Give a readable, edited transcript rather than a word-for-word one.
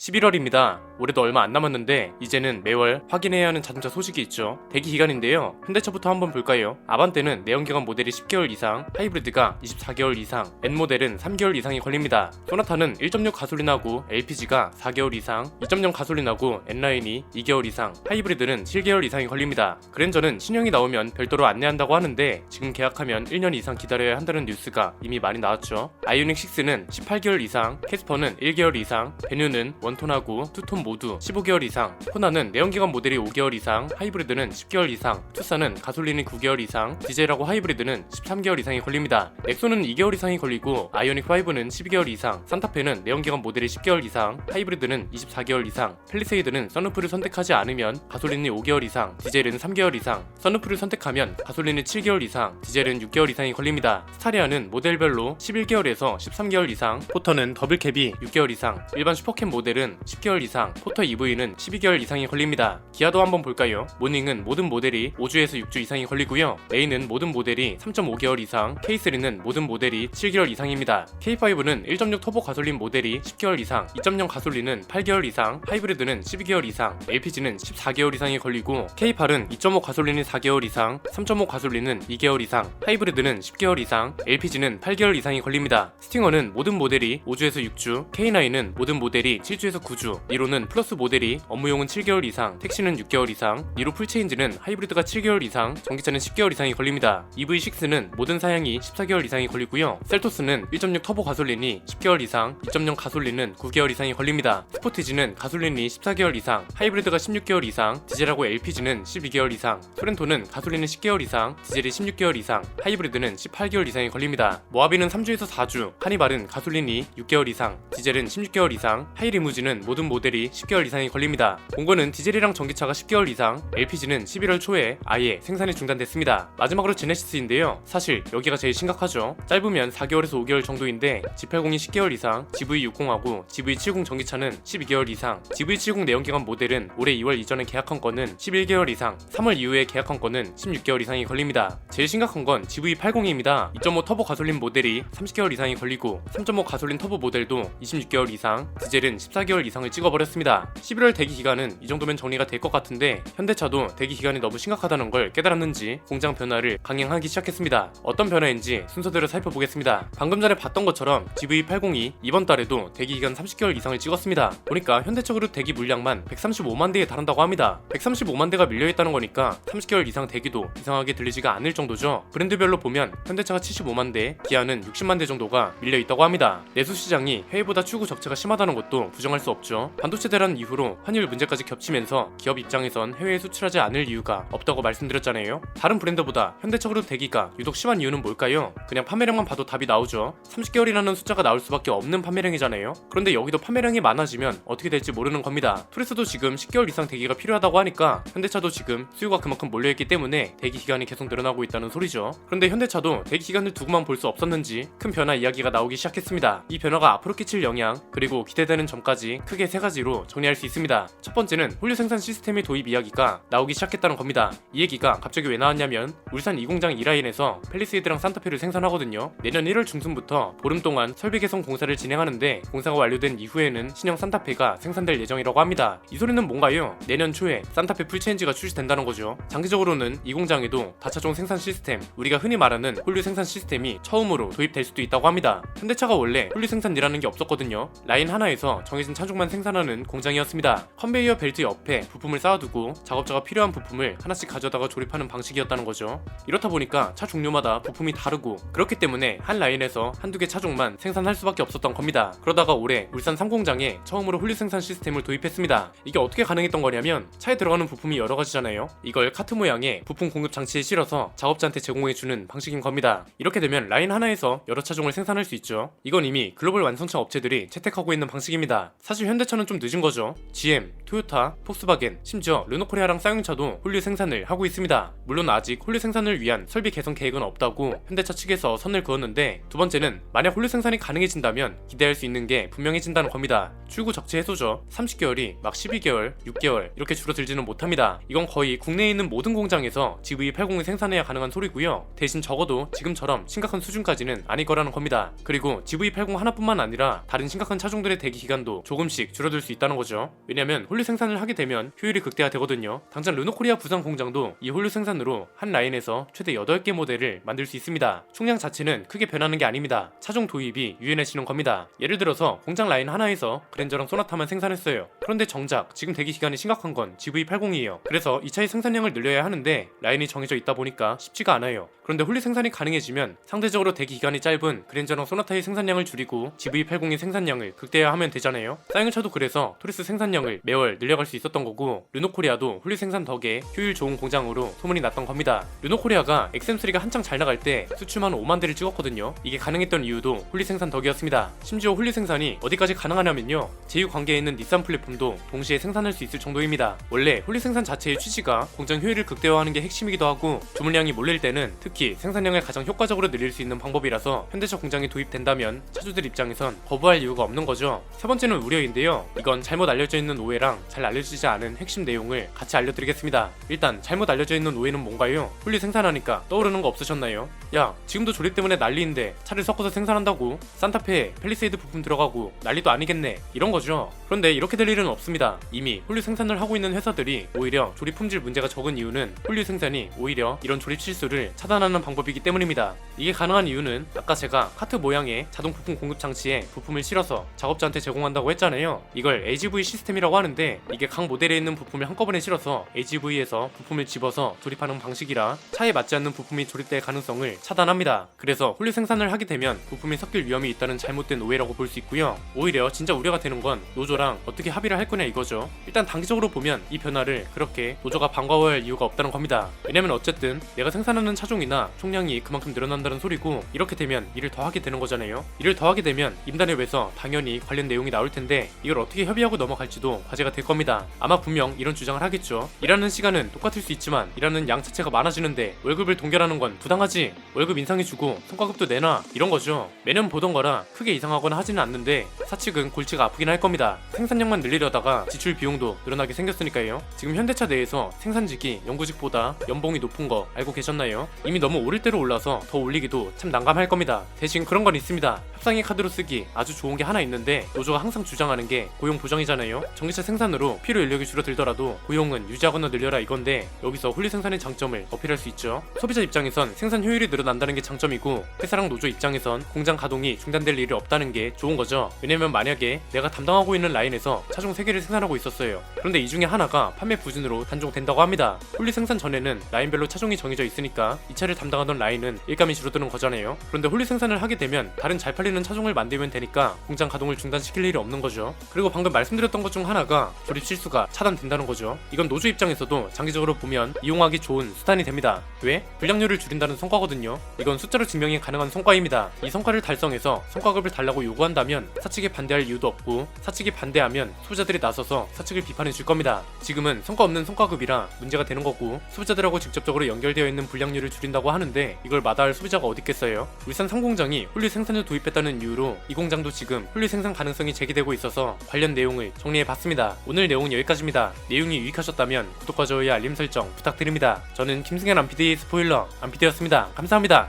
11월입니다. 올해도 얼마 안 남았는데 이제는 매월 확인해야 하는 자동차 소식이 있죠. 대기 기간인데요. 현대차부터 한번 볼까요? 아반떼는 내연기관 모델이 10개월 이상, 하이브리드가 24개월 이상, N모델은 3개월 이상이 걸립니다. 소나타는 1.6 가솔린하고 LPG가 4개월 이상, 2.0 가솔린하고 N라인이 2개월 이상, 하이브리드는 7개월 이상이 걸립니다. 그랜저는 신형이 나오면 별도로 안내한다고 하는데 지금 계약하면 1년 이상 기다려야 한다는 뉴스가 이미 많이 나왔죠. 아이오닉 6는 18개월 이상, 캐스퍼는 1개월 이상, 베뉴는 원톤하고 투톤 모두 15개월 이상, 호나는 내연기관 모델이 5개월 이상, 하이브리드는 10개월 이상, 투싼은 가솔린이 9개월 이상, 디젤하고 하이브리드는 13개월 이상이 걸립니다. 넥소는 2개월 이상이 걸리고 아이오닉 5는 12개월 이상, 산타페는 내연기관 모델이 10개월 이상, 하이브리드는 24개월 이상, 펠리세이드는 선루프를 선택하지 않으면 가솔린이 5개월 이상, 디젤은 3개월 이상, 선루프를 선택하면 가솔린이 7개월 이상, 디젤은 6개월 이상이 걸립니다. 스타리아는 모델별로 11개월에서 13개월 이상, 포터는 더블캡이 6개월 이상, 일반 슈퍼캡 모델은 10개월 이상, 포터 EV는 12개월 이상이 걸립니다. 기아도 한번 볼까요? 모닝은 모든 모델이 5주에서 6주 이상이 걸리고요. 레인은 모든 모델이 3.5개월 이상, K3는 모든 모델이 7개월 이상입니다. K5는 1.6 터보 가솔린 모델이 10개월 이상, 2.0 가솔린은 8개월 이상, 하이브리드는 12개월 이상, LPG는 14개월 이상이 걸리고 K8은 2.5 가솔린이 4개월 이상, 3.5 가솔린은 2개월 이상, 하이브리드는 10개월 이상, LPG는 8개월 이상이 걸립니다. 스팅어는 모든 모델이 5주에서 6주, K9은 모든 모델이 7주에서 9주, 니로는 플러스 모델이 업무용은 7개월 이상, 택시는 6개월 이상, 니로 풀체인지는 하이브리드가 7개월 이상, 전기차는 10개월 이상이 걸립니다. EV6는 모든 사양이 14개월 이상이 걸리고요. 셀토스는 1.6 터보 가솔린이 10개월 이상, 2.0 가솔린은 9개월 이상이 걸립니다. 스포티지는 가솔린이 14개월 이상, 하이브리드가 16개월 이상, 디젤하고 LPG는 12개월 이상, 소렌토는 가솔린이 10개월 이상, 디젤이 16개월 이상, 하이브리드는 18개월 이상이 걸립니다. 모하비는 3주에서 4주, 카니발은 가솔린이 6개월 이상, 디젤은 16개월 이상, 하이리무진은 모든 모델이 10개월 이상이 걸립니다. 공고는 디젤이랑 전기차가 10개월 이상, LPG는 11월 초에 아예 생산이 중단됐습니다. 마지막으로 제네시스인데요. 사실 여기가 제일 심각하죠. 짧으면 4개월에서 5개월 정도인데 G80이 10개월 이상, GV60하고 GV70 전기차는 12개월 이상, GV70 내연기관 모델은 올해 2월 이전에 계약한 건은 11개월 이상, 3월 이후에 계약한 건은 16개월 이상이 걸립니다. 제일 심각한 건 GV80입니다. 2.5 터보 가솔린 모델이 30개월 이상이 걸리고 3.5 가솔린 터보 모델도 26개월 이상, 디젤은 14개월 이상을 찍어버렸습니다. 11월 대기 기간은 이 정도면 정리가 될 것 같은데 현대차도 대기 기간이 너무 심각하다는 걸 깨달았는지 공장 변화를 강행하기 시작했습니다. 어떤 변화인지 순서대로 살펴보겠습니다. 방금 전에 봤던 것처럼 GV80이 이번 달에도 대기 기간 30개월 이상을 찍었습니다. 보니까 현대적으로 대기 물량만 135만 대에 달한다고 합니다. 135만 대가 밀려있다는 거니까 30개월 이상 대기도 이상하게 들리지가 않을 정도죠. 브랜드별로 보면 현대차가 75만 대, 기아는 60만 대 정도가 밀려있다고 합니다. 내수 시장이 해외보다 출구 적체가 심하다는 것도 부정할 수 없죠. 반도체 대란 이후로 환율 문제까지 겹치면서 기업 입장에선 해외에 수출하지 않을 이유가 없다고 말씀드렸잖아요. 다른 브랜드보다 현대차로 대기가 유독 심한 이유는 뭘까요? 그냥 판매량만 봐도 답이 나오죠. 30개월이라는 숫자가 나올 수밖에 없는 판매량이잖아요. 그런데 여기도 판매량이 많아지면 어떻게 될지 모르는 겁니다. 투레스도 지금 10개월 이상 대기가 필요하다고 하니까 현대차도 지금 수요가 그만큼 몰려있기 때문에 대기 기간이 계속 늘어나고 있다는 소리죠. 그런데 현대차도 대기 기간을 두고만 볼 수 없었는지 큰 변화 이야기가 나오기 시작했습니다. 이 변화가 앞으로 끼칠 영향 그리고 기대되는 점까지 크게 세 가지로 정리할 수 있습니다. 첫 번째는 홀류 생산 시스템의 도입 이야기가 나오기 시작했다는 겁니다. 이 얘기가 갑자기 왜 나왔냐면 울산 2공장 2라인에서 펠리세이드랑 산타페를 생산하거든요. 내년 1월 중순부터 보름 동안 설비 개선 공사를 진행하는데 공사가 완료된 이후에는 신형 산타페가 생산될 예정이라고 합니다. 이 소리는 뭔가요? 내년 초에 산타페 풀체인지가 출시된다는 거죠. 장기적으로는 이 공장에도 다차종 생산 시스템, 우리가 흔히 말하는 홀류 생산 시스템이 처음으로 도입될 수도 있다고 합니다. 현대차가 원래 홀류 생산이라는 게 없었거든요. 라인 하나에서 정해진 차종만 생산하는 공장이었습니다. 컨베이어 벨트 옆에 부품을 쌓아두고 작업자가 필요한 부품을 하나씩 가져다가 조립하는 방식이었다는 거죠. 이렇다 보니까 차 종류마다 부품이 다르고 그렇기 때문에 한 라인에서 한두 개 차종만 생산할 수밖에 없었던 겁니다. 그러다가 올해 울산 3공장에 처음으로 홀류 생산 시스템을 도입했습니다. 이게 어떻게 가능했던 거냐면 차에 들어가는 부품이 여러 가지잖아요. 이걸 카트 모양의 부품 공급 장치에 실어서 작업자한테 제공해주는 방식인 겁니다. 이렇게 되면 라인 하나에서 여러 차종을 생산할 수 있죠. 이건 이미 글로벌 완성차 업체들이 채택하고 있는 방식입니다. 사실 현대차는 좀 늦은 거죠. GM, 토요타, 폭스바겐, 심지어 르노코리아랑 쌍용차도 홀류 생산을 하고 있습니다. 물론 아직 홀류 생산을 위한 설비 개선 계획은 없다고 현대차 측에서 선을 그었는데 두 번째는 만약 홀류 생산이 가능해진다면 기대할 수 있는 게 분명해진다는 겁니다. 출구 적체 해소죠. 30개월이 막 12개월, 6개월 이렇게 줄어들지는 못합니다. 이건 거의 국내에 있는 모든 공장에서 GV80을 생산해야 가능한 소리고요. 대신 적어도 지금처럼 심각한 수준까지는 아닐 거라는 겁니다. 그리고 GV80 하나뿐만 아니라 다른 심각한 차종들의 대기 기간도 조금씩 줄어들 수 있다는 있다는 거죠. 왜냐면 홀류 생산을 하게 되면 효율이 극대화되거든요. 당장 르노코리아 부산 공장도 이 홀류 생산으로 한 라인에서 최대 8개 모델을 만들 수 있습니다. 총량 자체는 크게 변하는 게 아닙니다. 차종 도입이 유연해지는 겁니다. 예를 들어서 공장 라인 하나에서 그랜저랑 소나타만 생산했어요. 그런데 정작 지금 대기 기간이 심각한 건 GV80이에요. 그래서 이 차의 생산량을 늘려야 하는데 라인이 정해져 있다 보니까 쉽지가 않아요. 그런데 홀류 생산이 가능해지면 상대적으로 대기 기간이 짧은 그랜저랑 소나타의 생산량을 줄이고 GV80의 생산량을 극대화하면 되잖아요. 사이언차도 그래서 토리스 생산량을 매월 늘려갈 수 있었던 거고, 르노코리아도 홀류 생산 덕에 효율 좋은 공장으로 소문이 났던 겁니다. 르노코리아가 XM3가 한창 잘 나갈 때 수출만 5만 대를 찍었거든요. 이게 가능했던 이유도 홀류 생산 덕이었습니다. 심지어 홀류 생산이 어디까지 가능하냐면요, 제휴 관계에 있는 닛산 플랫폼도 동시에 생산할 수 있을 정도입니다. 원래 홀류 생산 자체의 취지가 공장 효율을 극대화하는 게 핵심이기도 하고, 주문량이 몰릴 때는 특히 생산량을 가장 효과적으로 늘릴 수 있는 방법이라서 현대차 공장이 도입된다면 차주들 입장에선 거부할 이유가 없는 거죠. 세 번째는 우려인데요. 이건 잘못 알려져 있는 오해랑 잘 알려지지 않은 핵심 내용을 같이 알려드리겠습니다. 일단 잘못 알려져 있는 오해는 뭔가요? 홀류 생산하니까 떠오르는 거 없으셨나요? 야, 지금도 조립 때문에 난리인데 차를 섞어서 생산한다고? 산타페에 팰리세이드 부품 들어가고 난리도 아니겠네, 이런 거죠. 그런데 이렇게 될 일은 없습니다. 이미 홀류 생산을 하고 있는 회사들이 오히려 조립 품질 문제가 적은 이유는 홀류 생산이 오히려 이런 조립 실수를 차단하는 방법이기 때문입니다. 이게 가능한 이유는 아까 제가 카트 모양의 자동 부품 공급 장치에 부품을 실어서 작업자한테 제공한다고 했잖아요. 이걸 AGV 시스템이라고 하는데, 이게 각 모델에 있는 부품을 한꺼번에 실어서 AGV에서 부품을 집어서 조립하는 방식이라 차에 맞지 않는 부품이 조립될 가능성을 차단합니다. 그래서 홀류 생산을 하게 되면 부품이 섞일 위험이 있다는 잘못된 오해라고 볼 수 있고요. 오히려 진짜 우려가 되는 건 노조랑 어떻게 합의를 할 거냐 이거죠. 일단 단기적으로 보면 이 변화를 그렇게 노조가 반가워할 이유가 없다는 겁니다. 왜냐면 어쨌든 내가 생산하는 차종이나 총량이 그만큼 늘어난다는 소리고, 이렇게 되면 일을 더 하게 되는 거잖아요. 일을 더 하게 되면 임단에 외서 당연히 관련 내용이 나올 텐데, 이걸 어떻게 협의하고 넘어갈지도 과제가 될 겁니다. 아마 분명 이런 주장을 하겠죠. 일하는 시간은 똑같을 수 있지만 일하는 양 자체가 많아지는데 월급을 동결하는 건 부당하지, 월급 인상해주고 성과급도 내놔, 이런 거죠. 매년 보던 거라 크게 이상하거나 하지는 않는데 사측은 골치가 아프긴 할 겁니다. 생산량만 늘리려다가 지출 비용도 늘어나게 생겼으니까요. 지금 현대차 내에서 생산직이 연구직보다 연봉이 높은 거 알고 계셨나요? 이미 너무 오를 대로 올라서 더 올리기도 참 난감할 겁니다. 대신 그런 건 있습니다. 협상의 카드로 쓰기 아주 좋은 게 하나 있는데, 노조가 항상 주장하는 게 고용 보장이잖아요. 전기차 생산으로 필요 인력이 줄어들더라도 고용은 유지하거나 늘려라 이건데, 여기서 홀류 생산의 장점을 어필할 수 있죠. 소비자 입장에선 생산 효율이 늘어난다는 게 장점이고, 회사랑 노조 입장에선 공장 가동이 중단될 일이 없다는 게 좋은 거죠. 왜냐면 만약에 내가 담당하고 있는 라인에서 차종 3개를 생산하고 있었어요. 그런데 이 중에 하나가 판매 부진으로 단종된다고 합니다. 홀류 생산 전에는 라인별로 차종이 정해져 있으니까 이 차를 담당하던 라인은 일감이 줄어드는 거잖아요. 그런데 홀류 생산을 하게 되면 다른 잘 팔리는 차종을 만들면 되니까 공장 가동을 중단시킬 일이 없는 거죠. 그리고 방금 말씀드렸던 것 중 하나가 조립 실수가 차단된다는 거죠. 이건 노조 입장에서도 장기적으로 보면 이용하기 좋은 수단이 됩니다. 왜? 불량률을 줄인다는 성과거든요. 이건 숫자로 증명이 가능한 성과입니다. 이 성과를 달성해서 성과급을 달라고 요구한다면 사측에 반대할 이유도 없고, 사측이 반대하면 소비자들이 나서서 사측을 비판해 줄 겁니다. 지금은 성과 없는 성과급이라 문제가 되는 거고, 소비자들하고 직접적으로 연결되어 있는 불량률을 줄인다고 하는데 이걸 마다할 소비자가 어디 있겠어요? 울산 상공장이 홀류 생산을 도입했다는 이유로 이 공장도 지금 홀류 생산 가능성이 제기되고 있어서 관련 내용을 정리해봤습니다. 오늘 내용은 여기까지입니다. 내용이 유익하셨다면 구독과 좋아요, 알림 설정 부탁드립니다. 저는 김승현 안PD의 스포일러 안PD였습니다. 감사합니다.